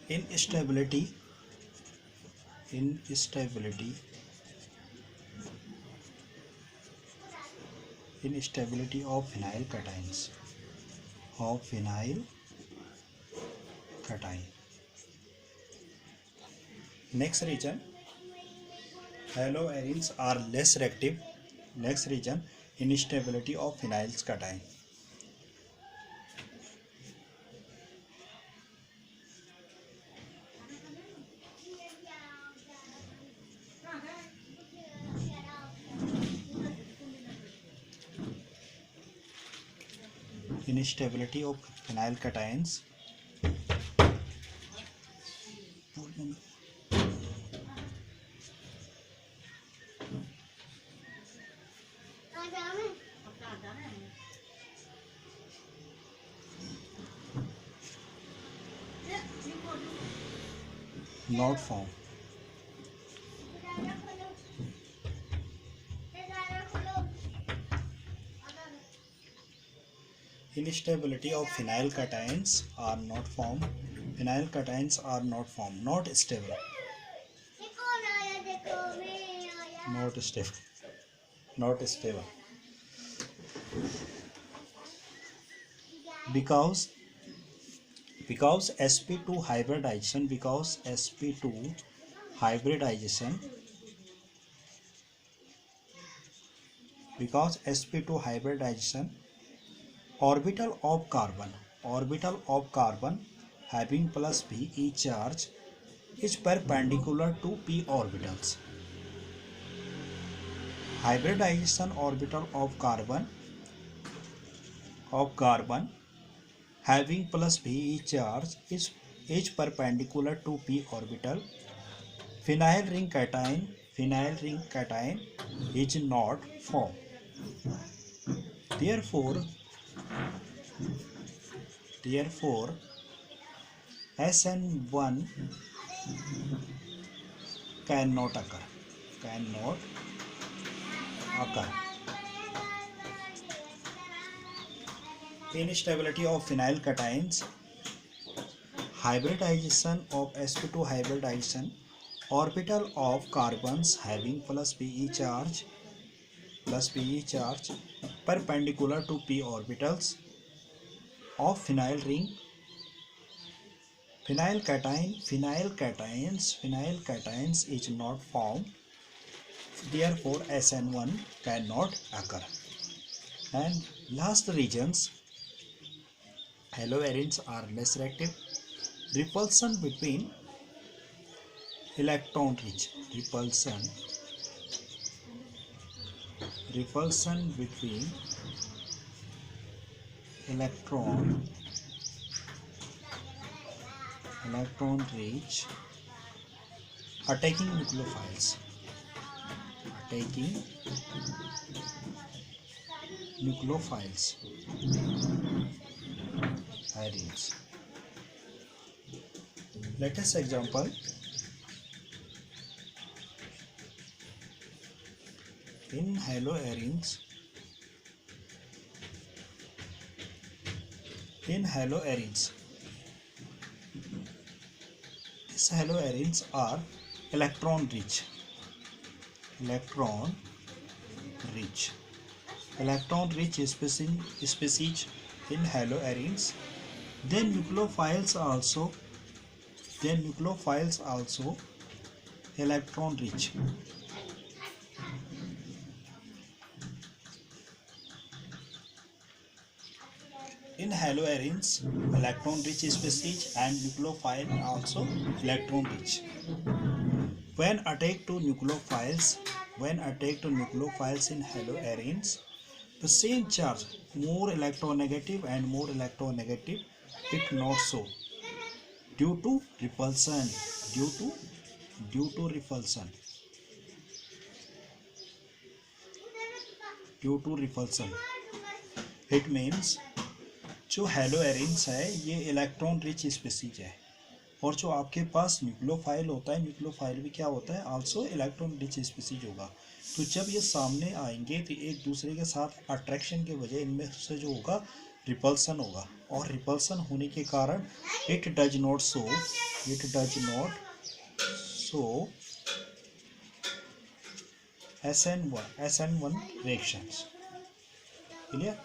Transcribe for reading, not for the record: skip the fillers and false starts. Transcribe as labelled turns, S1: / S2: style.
S1: instability instability instability of phenyl cation. Next region, haloarenes are less reactive. Next region, instability of phenyl cation. Instability of phenyl cations. Not found. Instability of phenyl cations are not formed. Phenyl cations are not formed. Not stable. Not stable. Not stable. Because sp2 hybridization. Because sp2 hybridization. Because sp2 hybridization. Orbital of carbon having plus Pe charge is perpendicular to p orbitals. Hybridization orbital of carbon having plus Pe charge is perpendicular to p orbital. Phenyl ring cation is not formed. Therefore SN1 cannot occur. Instability of phenyl cations. Hybridization of sp2 hybridization. Orbital of carbons having plus Pe charge perpendicular to p orbitals of phenyl ring. Phenyl cations is not formed. Therefore SN1 cannot occur. And last regions, haloarenes are less reactive. Repulsion between electron rich. Repulsion between electron rich attacking nucleophiles. Arenes. Latest example, in haloarenes these haloarenes are electron rich. Electron rich species in haloarenes. Then nucleophiles also electron rich. In haloarenes, electron rich species and nucleophile also electron rich. When attacked to nucleophiles in haloarenes, the same charge, more electronegative and more electronegative, it not so, due to repulsion. It means जो हेलोएरिन्स है ये electron rich species है, और जो आपके पास nucleophile होता है, nucleophile भी क्या होता है, आल्सो इलेक्ट्रॉन रिच स्पीसीज होगा. तो जब ये सामने आएंगे तो एक दूसरे के साथ अट्रैक्शन की वजह इनमें से जो होगा रिपल्सन होगा, और रिपल्सन होने के कारण it does not show SN1 reactions. Clear?